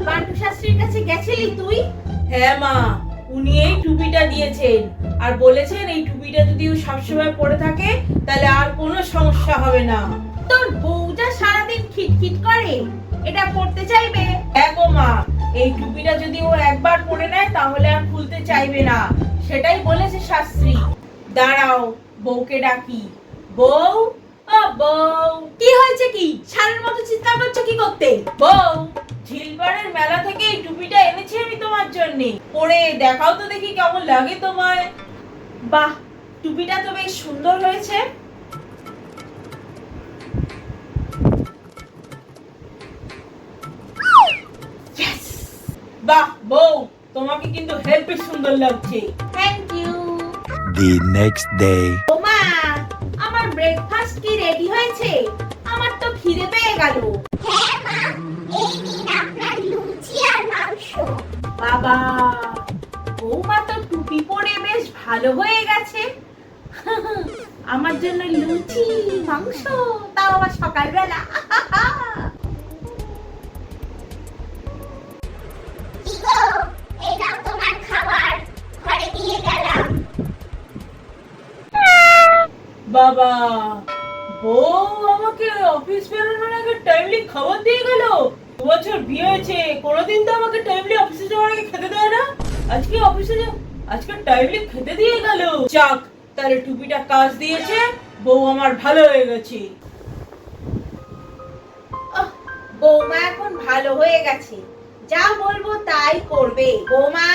বান্টু শাস্ত্রীর কাছে গেছিলি তুই? হ্যাঁ মা, উনি এই টুপিটা দিয়েছেন আর বলেছেন এই টুপিটা যদি ও সবসময় পরে থাকে তাহলে আর কোনো সমস্যা হবে না। তোর বউটা সারাদিন খিটখিট করে, এটা পড়তে চাইবে? দেখো মা, এই টুপিটা যদি ও একবার পরে নেয় তাহলে আর খুলতে চাইবে না, সেটাই বলেছে শাস্ত্রী। দাঁড়াও, বউকে ডাকি। বউ, ও বউ। কি হয়েছে কি? সারের মতো চিৎকার করছো কি করতে? বউ, ঝিলবাড়ের মেলা থেকে এই টুপিটা এনেছি আমি তোমার জন্য, পরে দেখাও তো দেখি কেমন লাগে তোমায়। বাহ, টুপিটা তো বেশ সুন্দর হয়েছে। বাহ বউ, তোমাকে কিন্তু হেব্বি সুন্দর লাগছে। Thank you. The next day. ওমা, আমার ব্রেকফাস্ট কি রেডি হয়েছে? আমার তো খিদে পেয়ে গেল। বাবা, বৌমা তো টুপি পরে বেশ ভালো হয়ে গেছে। আমার জন্য লুচি মাংস, তাও আবার সকালবেলা। বাবা, বউ আমাকে অফিস বেরোনোর আগে টাইমলি খাবার দিয়ে গেল। 2 বছর বিয়ে হয়েছে, কোনোদিন তো আমাকে টাইমলি অফিসে যাওয়ার আগে খেতে দেয় না। আজকে টাইমলি খেতে দিয়ে গেল। যাক, তাহলে টুপিটা কাজ দিয়েছে, বউ আমার ভালো হয়ে গেছে। বৌমা এখন ভালো হয়ে গেছে, যা বলবো তাই করবে। বৌমা,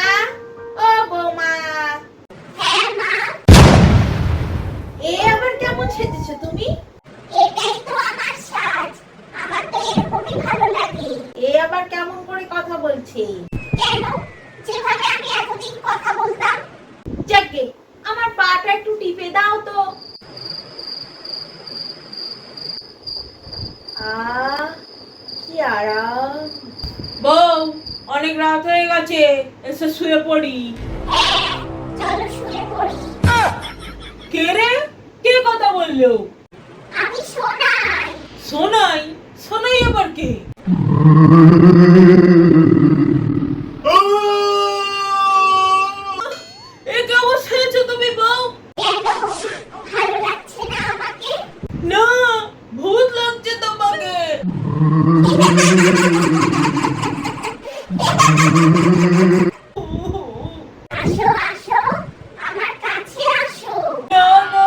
ও বৌমা। এ আবার কেমন সেজেছো তুমি? এটাই তো আমার সাজ, আমার তো এরকমই ভালো লাগে। এ আবার কেমন করে কথা বলছে? কেন? যেভাবে আমি এতদিন কথা বলতাম। যাকে, আমার পাটা একটু টিপে দাও তো। কি আরাম। বউ, অনেক রাত হয়ে গেছে, এসে শুয়ে পড়ি। হ্যাঁ, চলো শুয়ে পড়ি। কে রে? কে কথা বললো? আমি শোনাই। সোনাই? সোনাই আবার কে? এ কেমন সেজেছো তুমি বউ? কেন? ভালো লাগছে না আমাকে? না, ভূত লাগছে তোমাকে। আসো আসো, আমার কাছে আসো। না না,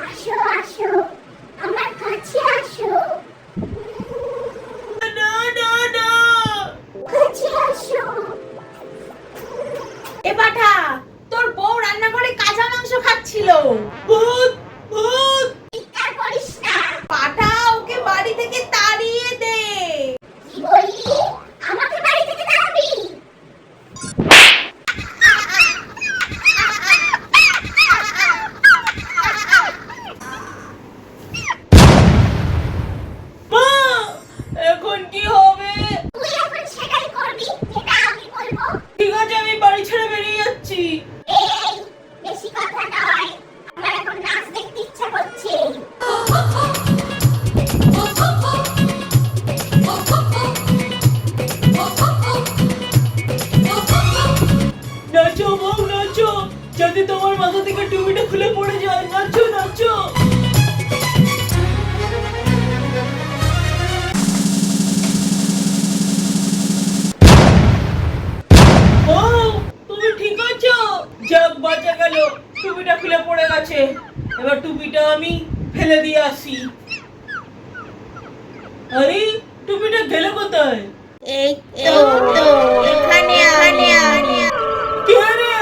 আসো আসো, আমার কাছে আসো। না না না। কাছে আসো। এ পাঠা, তোর বউ রান্নাঘরে কাঁচা মাংস খাচ্ছিল। ভূত, ভূত। চিৎকার করিস না। পাঠা, ওকে বাড়ি থেকে তাড়িয়ে দে। কি বললি? আমাকে বাড়ি থেকে তাড়াবি? মা, এখন কি হবে? তুই এখন সেটাই করবি যেটা আমি বলবো। ঠিক আছে, আমি বাড়ি ছেড়ে বেরিয়ে যাচ্ছি। এই, বেশি কথা নয়, আমার এখন নাচ দেখতে ইচ্ছা করছে। নাচো বউ, নাচো, যাতে তোমার মাথা থেকে টুপিটা খুলে পড়ে যায়। নাচো নাচো। বউ, তুমি ঠিক আছো? যাক, বাঁচা গেল, টুপিটা খুলে পড়ে গেছে। এবার টুপিটা আমি ফেলে দিয়ে আসি। আরে, টুপিটা গেল কোথায়? এই তো এখানে। কে রে?